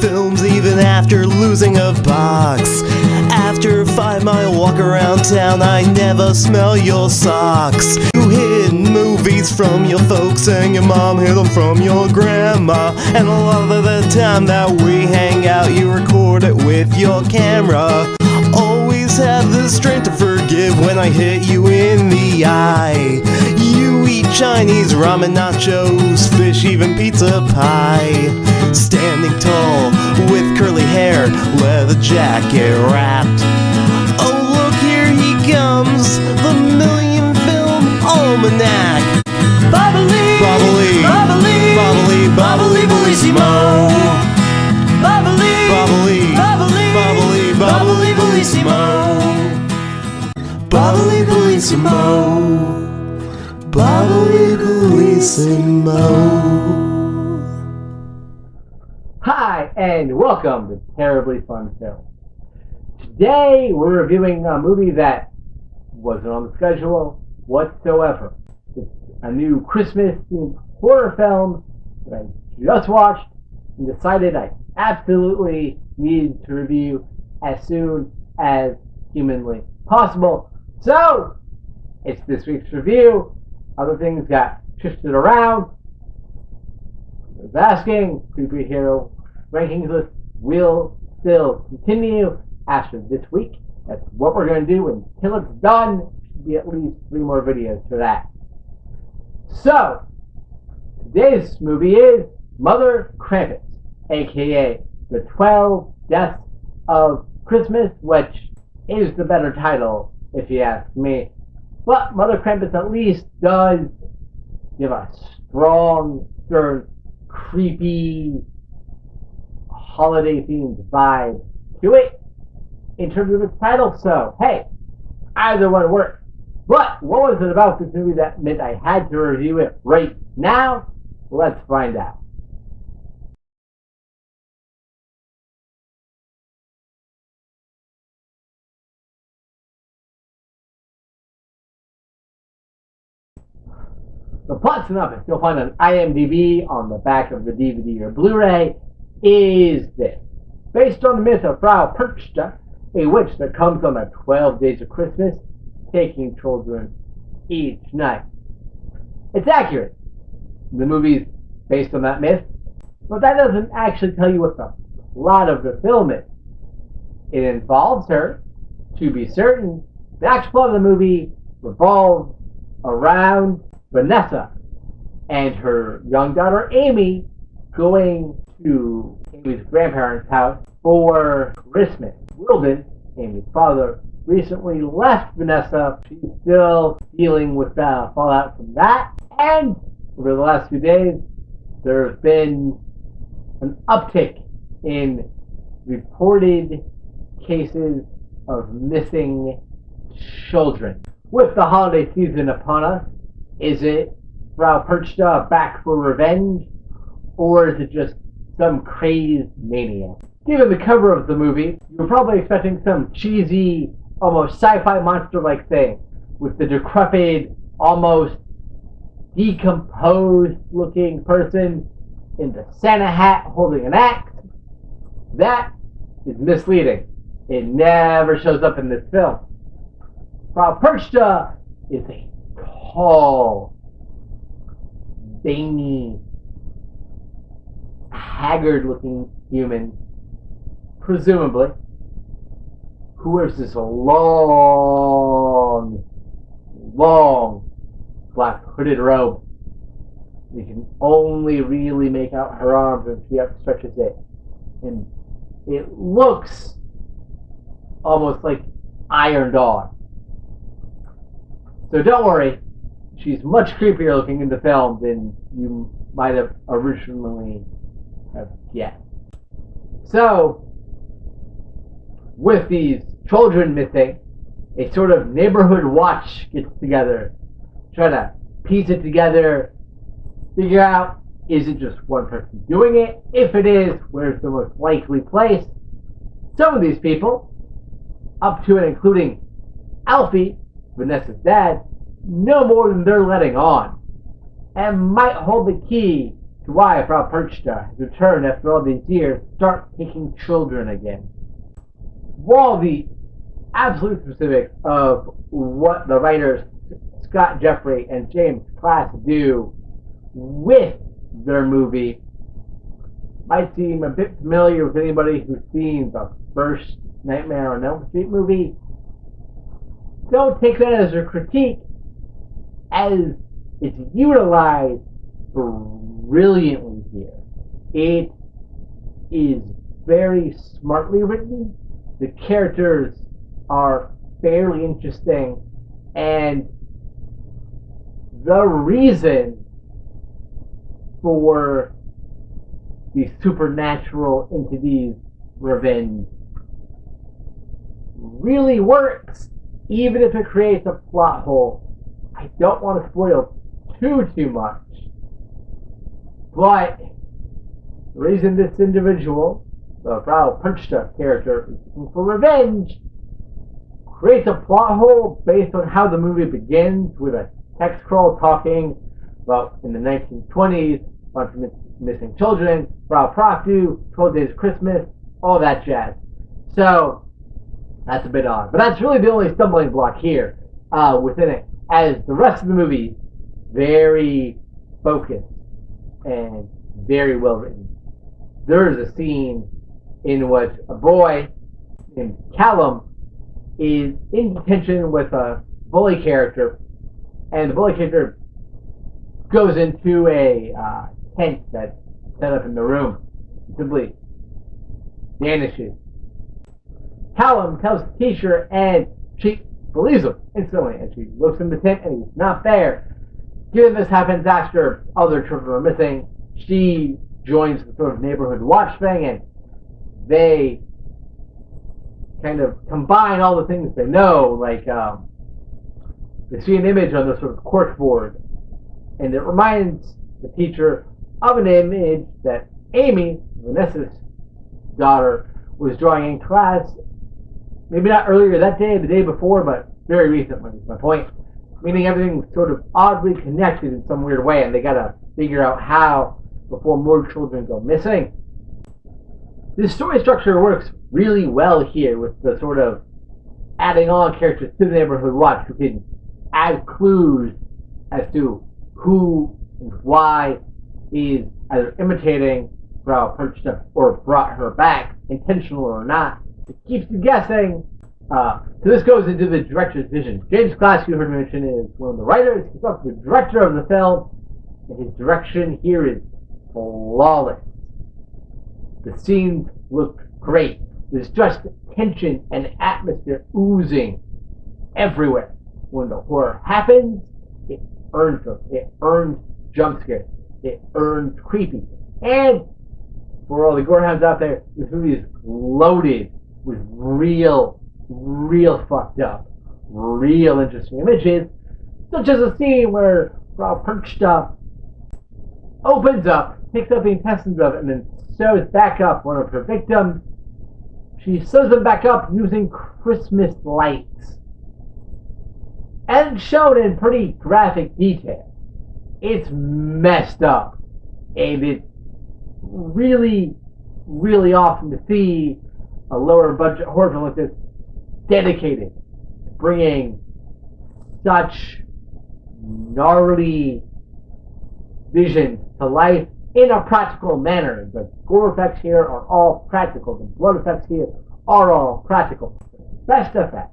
films even after losing a box. After a 5-mile walk around town, I never smell your socks. You hid movies from your folks and your mom hid them from your grandma. And a lot of the time that we hang out, you record it with your camera. Always have the strength to forgive when I hit you in the eye. You eat Chinese ramen, nachos, fish, even pizza pie. Standing tall with curly hair, leather jacket wrapped. Oh look, here he comes, the Million Film Almanac. Bobbly, bobbly, bobbly, bobbly, bobbly, bellissimo. Bobbly, bobbly, bobbly, bobbly, bobbly, bellissimo. Bobbly, bellissimo. Bobbly, bellissimo. Hi, and welcome to Terribly Fun Film. Today, we're reviewing a movie that wasn't on the schedule whatsoever. It's a new Christmas-themed horror film that I just watched and decided I absolutely needed to review as soon as humanly possible. So, it's this week's review. Other things got shifted around. I was asking, superhero rankings list will still continue after this week. That's what we're going to do until it's done. Should be at least 3 more videos for that. So, today's movie is Mother Krampus, aka The 12 Deaths of Christmas, which is the better title if you ask me. But Mother Krampus at least does give a strong, stern, creepy, holiday-themed vibe to it in terms of its title. So, hey, either one works. But what was it about this movie that meant I had to review it right now? Let's find out. The plot synopsis you'll find on IMDb on the back of the DVD or Blu-ray is this. Based on the myth of Frau Perchta, a witch that comes on the 12 days of Christmas, taking children each night. It's accurate. The movie's based on that myth, but that doesn't actually tell you what the plot of the film is. It involves her, to be certain. The actual plot of the movie revolves around Vanessa and her young daughter Amy going to Amy's grandparents' house for Christmas. Wilden, Amy's father, recently left Vanessa. She's still dealing with the fallout from that. And over the last few days, there's been an uptick in reported cases of missing children. With the holiday season upon us, is it Frau Perchta back for revenge, or is it just some crazed maniac? Given the cover of the movie, you were probably expecting some cheesy, almost sci-fi monster-like thing, with the decrepit, almost decomposed-looking person in the Santa hat holding an axe. That is misleading. It never shows up in this film. Frau Perchta is a tall, veiny, haggard-looking human, presumably, who wears this long black hooded robe. You can only really make out her arms when she stretches it. And it looks almost like ironed on. So don't worry, she's much creepier looking in the film than you might have originally have guessed. So, with these children missing, a sort of neighborhood watch gets together, trying to piece it together, figure out, is it just one person doing it? If it is, where's the most likely place? Some of these people, up to and including Alfie, Vanessa's dad, know more than they're letting on, and might hold the key to why Frau Perchta has returned after all these years start taking children again. While the absolute specifics of what the writers Scott Jeffrey and James Class do with their movie might seem a bit familiar with anybody who's seen the first Nightmare on Elm Street movie, don't take that as a critique, as it's utilized brilliantly here. It is very smartly written. The characters are fairly interesting, and the reason for the supernatural entities' revenge really works, even if it creates a plot hole. I don't want to spoil too much, but the reason this individual, the Frau Perchta character, is looking for revenge creates a plot hole based on how the movie begins, with a text crawl talking about in the 1920s, a bunch of missing children, Frau Proctu, 12 Days of Christmas, all that jazz. So that's a bit odd, but that's really the only stumbling block here within it, as the rest of the movie very focused and very well written. There is a scene in which a boy named Callum is in detention with a bully character, and the bully character goes into a tent that's set up in the room, simply vanishes. Callum tells the teacher, and she believes him instantly, and she looks in the tent and he's not there. Given this happens after other children are missing, she joins the sort of neighborhood watch thing, and they kind of combine all the things they know, like they see an image on the sort of cork board, and it reminds the teacher of an image that Amy, Vanessa's daughter, was drawing in class, maybe not earlier that day, the day before, but very recently, is my point. Meaning everything's sort of oddly connected in some weird way, and they gotta figure out how before more children go missing. This story structure works really well here, with the sort of adding on characters to the neighborhood watch who can add clues as to who and why is either imitating Frau Perchta or brought her back, intentional or not. It keeps you guessing. So this goes into the director's vision. James Glass, you heard mention, is one of the writers. He's also the director of the film, and his direction here is flawless. The scenes look great. There's just tension and atmosphere oozing everywhere. When the horror happens, it earns them. It earns jump scares. It earns creepy. And for all the gorehounds out there, this movie is loaded with real fucked up, real interesting images, such as a scene where Frau Perchta opens up, picks up the intestines of it, and then sews back up one of her victims. She sews them back up using Christmas lights, and shown in pretty graphic detail. It's messed up, and it's really awesome to see a lower budget horror film like this dedicated to bringing such gnarly visions to life in a practical manner. The gore effects here are all practical. The blood effects here are all practical. Best effects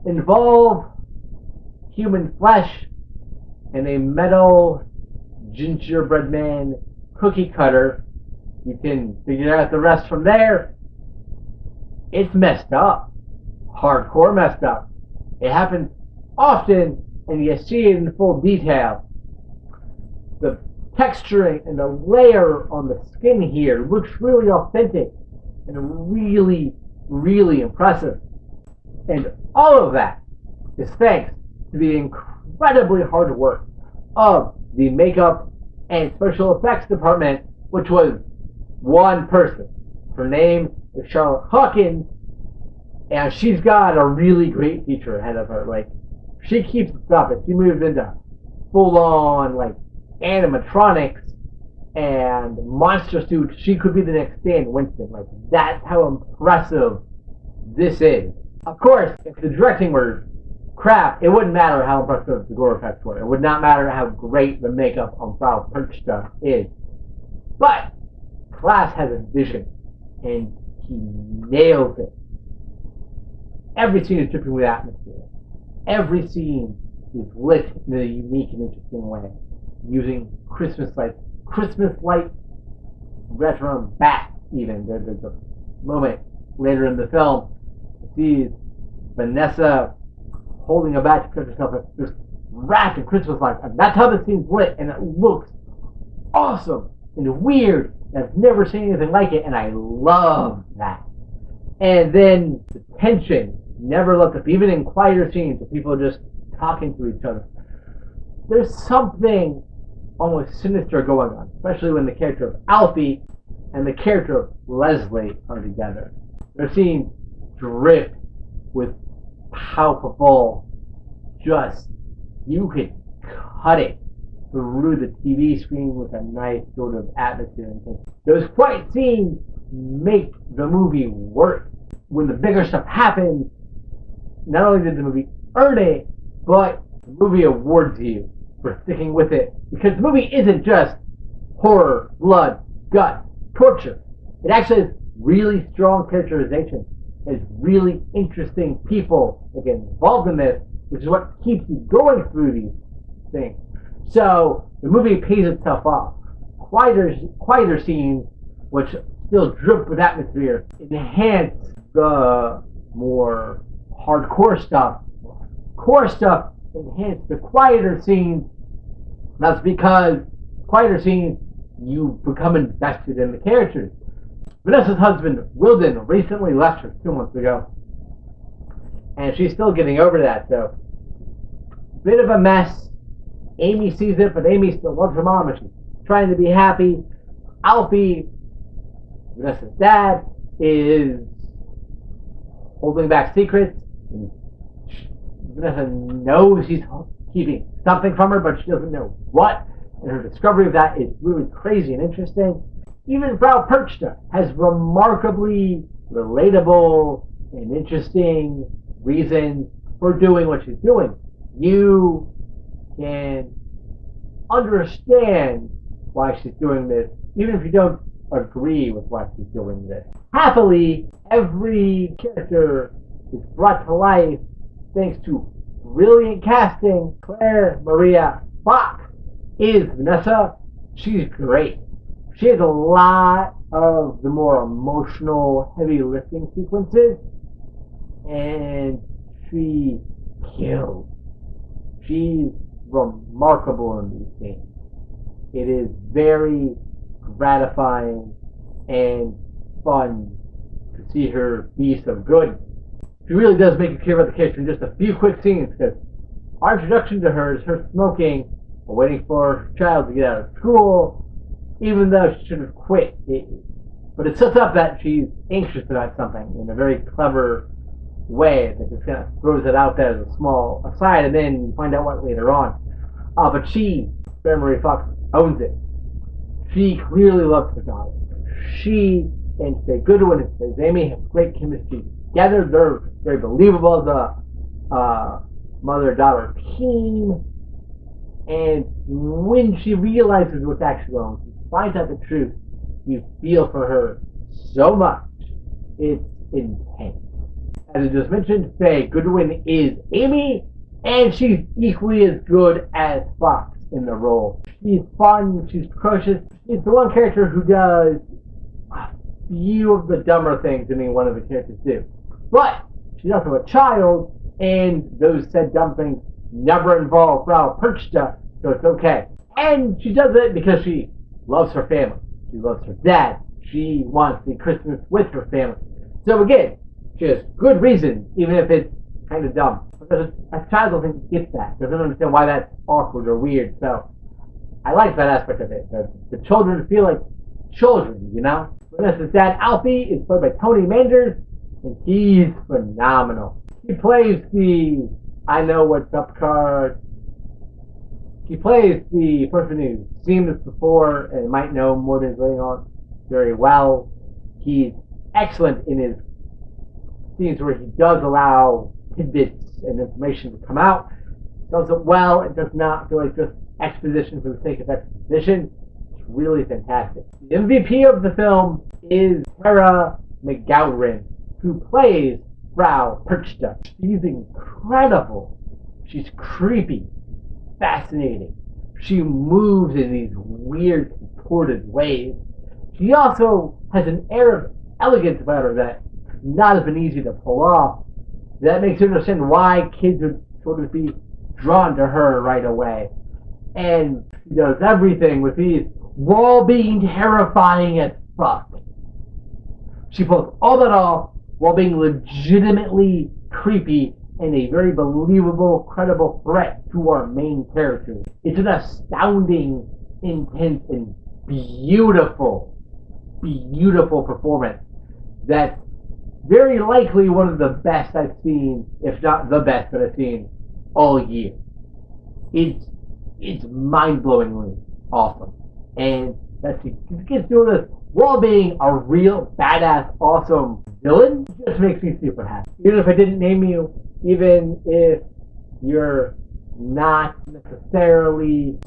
involve human flesh and a metal gingerbread man cookie cutter. You can figure out the rest from there. It's messed up. Hardcore messed up. It happens often, and you see it in full detail. The texturing and the layer on the skin here looks really authentic and really impressive. And all of that is thanks to the incredibly hard work of the makeup and special effects department, which was one person. Her name is Charlotte Hawkins, and she's got a really great future ahead of her. Like, she keeps it up. She moves into full-on like animatronics and monster suits. She could be the next Stan Winston. Like, that's how impressive this is. Of course, if the directing were crap, it wouldn't matter how impressive the gore effects were. It would not matter how great the makeup on Frau Perchta is. But Glass has a vision, and he nails it. Every scene is dripping with atmosphere. Every scene is lit in a unique and interesting way, using Christmas light retro bat even. There's a moment later in the film that sees Vanessa holding a bat to protect herself, just wrapped in Christmas lights. And that's how the scene's lit, and it looks awesome and weird. And I've never seen anything like it, and I love that. And then the tension never lets up, even in quieter scenes where people are just talking to each other. There's something almost sinister going on, especially when the character of Alfie and the character of Leslie are together. Their scenes drip with palpable, just, you could cut it through the TV screen with a nice sort of atmosphere and things. Those quiet scenes make the movie work. When the bigger stuff happens, not only did the movie earn it, but the movie awards you for sticking with it. Because the movie isn't just horror, blood, gut, torture. It actually has really strong characterization. There's really interesting people that get involved in this, which is what keeps you going through these things. So the movie pays itself off. Quieter scenes, which still drip with atmosphere, enhance the more hardcore stuff. Core stuff enhance the quieter scenes. That's because quieter scenes, you become invested in the characters. Vanessa's husband, Wilden, recently left her 2 months ago. And she's still getting over that, so bit of a mess. Amy sees it, but Amy still loves her mom and she's trying to be happy. Alfie, Vanessa's dad, is holding back secrets. Vanessa knows he's keeping something from her, but she doesn't know what. And her discovery of that is really crazy and interesting. Even Frau Perchta has remarkably relatable and interesting reasons for doing what she's doing. You can understand why she's doing this, even if you don't agree with why she's doing this. Happily, every character is brought to life thanks to brilliant casting. Claire Maria Fox is Vanessa. She's great. She has a lot of the more emotional, heavy lifting sequences, and she kills. She's remarkable in these scenes. It is very gratifying and fun to see her be so good. She really does make you care about the character in just a few quick scenes, because our introduction to her is her smoking or waiting for her child to get out of school, even though she should have quit. But it sets up that she's anxious about something in a very clever way that just kind of throws it out there as a small aside, and then you find out what later on. But she, Claire Marie Fox, owns it. She clearly loves her daughter. She and Faye Goodwin and Faye Amy have great chemistry together. They're very believable as a mother-daughter team. And when she realizes what's actually wrong, she finds out the truth, you feel for her so much. It's intense. As I just mentioned, Faye Goodwin is Amy, and she's equally as good as Fox in the role. She's fun, she's precocious. She's the one character who does a few of the dumber things any one of the characters do. But she's also a child, and those said dumb things never involve Frau Perchta, so it's okay. And she does it because she loves her family. She loves her dad. She wants the Christmas with her family. So again, she has good reasons, even if it's kind of dumb. Because a child doesn't get that, doesn't understand why that's awkward or weird. So I like that aspect of it. The children feel like children, you know? Vanessa's dad, Alfie, is played by Tony Manders, and he's phenomenal. He plays the I know what's up card. He plays the person who's seen this before and might know more than is going on very well. He's excellent in his scenes where he does allow tidbits and information to come out. He does it well. It does not feel like just exposition for the sake of exposition. It's really fantastic. The MVP of the film is Tara McGowran, who plays Frau Perchta. She's incredible. She's creepy, fascinating. She moves in these weird, contorted ways. She also has an air of elegance about her that not has been easy to pull off. That makes you understand why kids would sort of be drawn to her right away. And she does everything with these while being terrifying as fuck. She pulls all that off while being legitimately creepy and a very believable, credible threat to our main characters. It's an astounding, intense, and beautiful, beautiful performance that's very likely one of the best I've seen, if not the best that I've seen all year. It's mind-blowingly awesome. And that she gets doing this while being a real badass, awesome villain just makes me super happy. Even if I didn't name you, even if you're not necessarily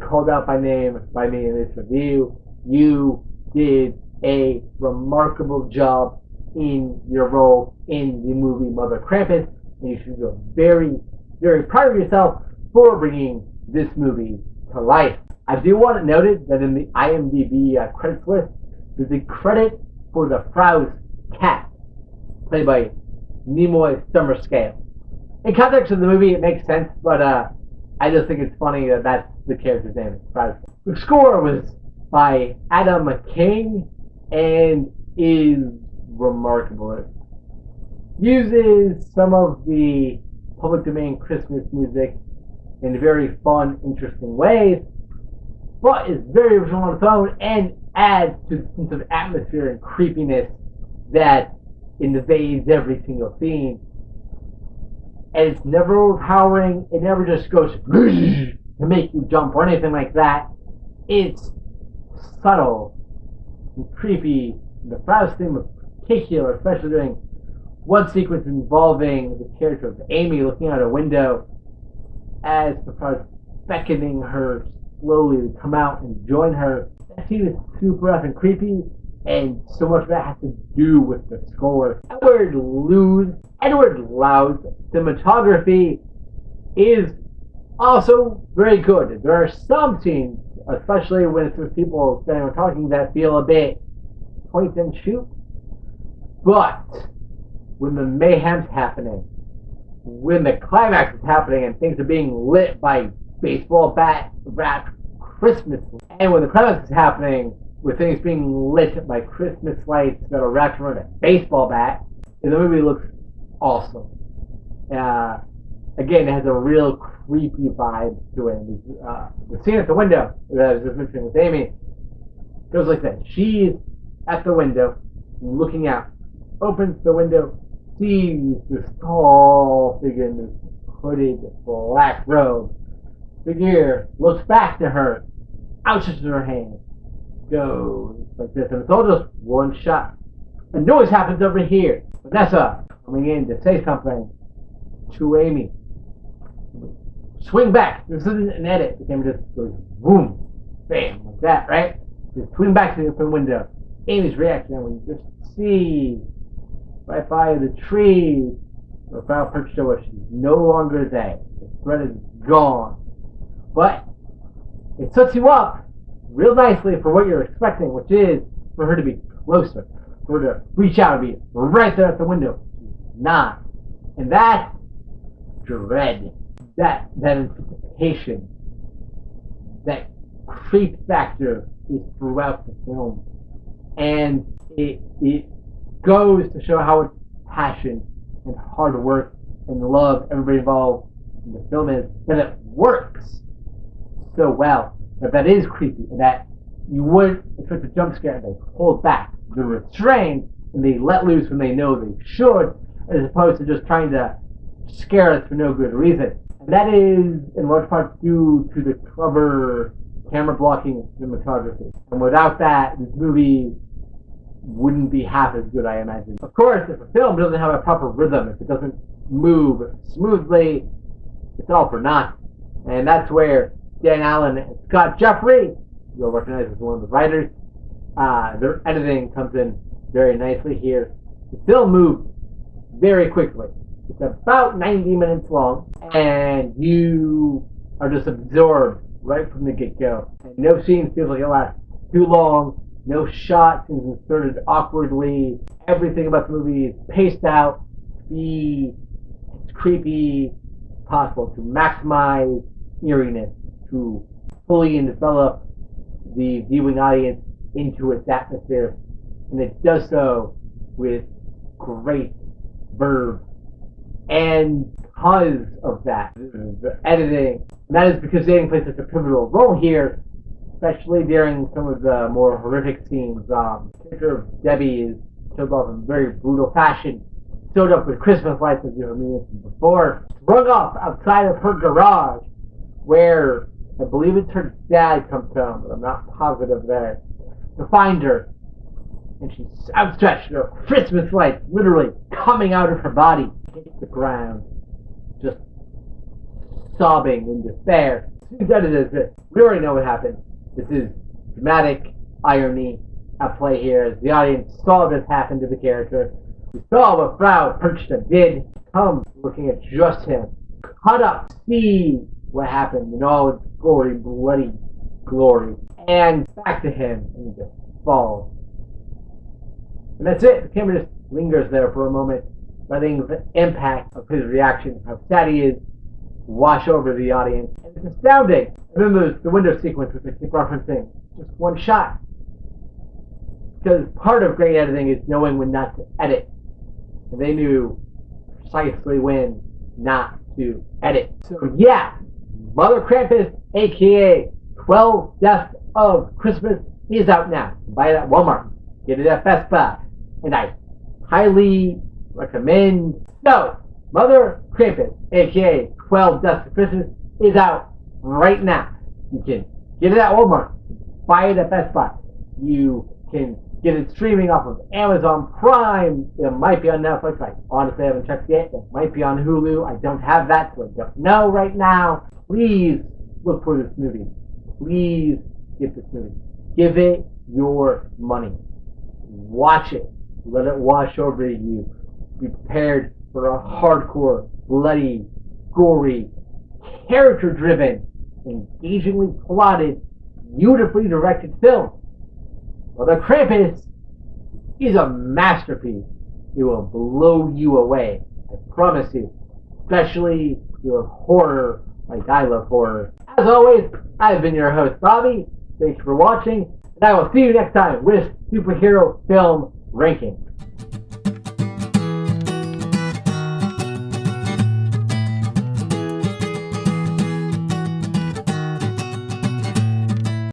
called out by name by me in this review, you did a remarkable job in your role in the movie Mother Krampus, and you should feel very, very proud of yourself for bringing this movie to life. I do want it noted that in the IMDb credits list, there's a credit for the Frau's cat, played by Nimoy Summerscale. In context of the movie, it makes sense, but I just think it's funny that that's the character's name. The score was by Adam King and is remarkable. It uses some of the public domain Christmas music in very fun, interesting ways, but is very original on its own and adds to the sense of atmosphere and creepiness that invades every single scene. And it's never overpowering. It never just goes to make you jump or anything like that. It's subtle and creepy. The Frau's theme in particular, especially during one sequence involving the character of Amy looking out a window as the Frau's beckoning her slowly to come out and join her. That scene is super effing creepy, and so much of that has to do with the score. Edward Loud's cinematography is also very good. There are some scenes, especially when it's with people standing and talking, that feel a bit point and shoot. But when the mayhem's happening, when the climax is happening and things are being lit by baseball bat wrapped Christmas, and when the climax is happening with things being lit by Christmas lights that are wrapped around a baseball bat, the movie looks awesome. Again, it has a real creepy vibe to it. The scene at the window that I was just mentioning with Amy goes like that. She's at the window, looking out, opens the window, sees this tall figure in this hooded black robe. Figure looks back to her, outstretches her hand, goes like this, and it's all just one shot. A noise happens over here. Vanessa coming in to say something to Amy. Swing back. This isn't an edit. The camera just goes boom, bam, like that, right? Just swing back to the open window. Amy's reaction, and when you just see right by the tree where Frau Perchta was, she's no longer there. The threat is gone. But it sets you up real nicely for what you're expecting, which is for her to be closer, for her to reach out and be right there at the window. She's not. And that dread, that anticipation, that creep factor is throughout the film. And it goes to show how much passion and hard work and love everybody involved in the film is, that it works so well, that is creepy, and that you would expect a jump scare, and they hold back, they're restrained, and they let loose when they know they should, as opposed to just trying to scare us for no good reason. And that is in large part due to the clever camera blocking cinematography. And without that, this movie wouldn't be half as good, I imagine. Of course, if a film doesn't have a proper rhythm, if it doesn't move smoothly, it's all for naught. And that's where Dan Allen and Scott Jeffrey, you'll recognize as one of the writers, their editing comes in very nicely here. The film moves very quickly. It's about 90 minutes long, and you are just absorbed right from the get-go. And no scene feels like it lasts too long. No shot is inserted awkwardly. Everything about the movie is paced out to be as creepy as possible, to maximize eeriness, to fully envelop the viewing audience into its atmosphere. And it does so with great verve. And because of that, the editing, and that is because editing plays such a pivotal role here, especially during some of the more horrific scenes. The character of Debbie is killed off in very brutal fashion, sewed up with Christmas lights, as you heard me mention before, sprung off outside of her garage, where I believe it's her dad comes home, but I'm not positive there, to find her. And she's outstretched, her Christmas lights literally coming out of her body, hit the ground, just sobbing in despair. We already know what happened. This is dramatic irony at play here, as the audience saw this happen to the character. We saw what Frau Perchta did, come looking at just him, cut up, see what happened in all its gory, bloody glory, and back to him, and he just falls. And that's it. The camera just lingers there for a moment, letting the impact of his reaction, how sad he is, wash over the audience. And it's astounding. And then there's the window sequence, which I keep referencing. Just one shot. Because part of great editing is knowing when not to edit. And they knew precisely when not to edit. So yeah, Mother Krampus, aka 12 Deaths of Christmas, is out now. Buy it at Walmart. Get it at Best Buy. And I highly recommend. So, Mother Krampus, aka 12 Deaths of Christmas, is out right now. You can get it at Walmart. Buy it at Best Buy. You can get it streaming off of Amazon Prime. It might be on Netflix. I honestly haven't checked yet. It might be on Hulu. I don't have that, so I don't know right now. Please look for this movie. Please get this movie. Give it your money. Watch it. Let it wash over you. Be prepared for a hardcore, bloody, gory, character-driven, engagingly plotted, beautifully directed film. Mother Krampus is a masterpiece. It will blow you away. I promise you. Especially if you love horror like I love horror. As always, I've been your host, Bobby. Thanks for watching, and I will see you next time with Superhero Film Ranking.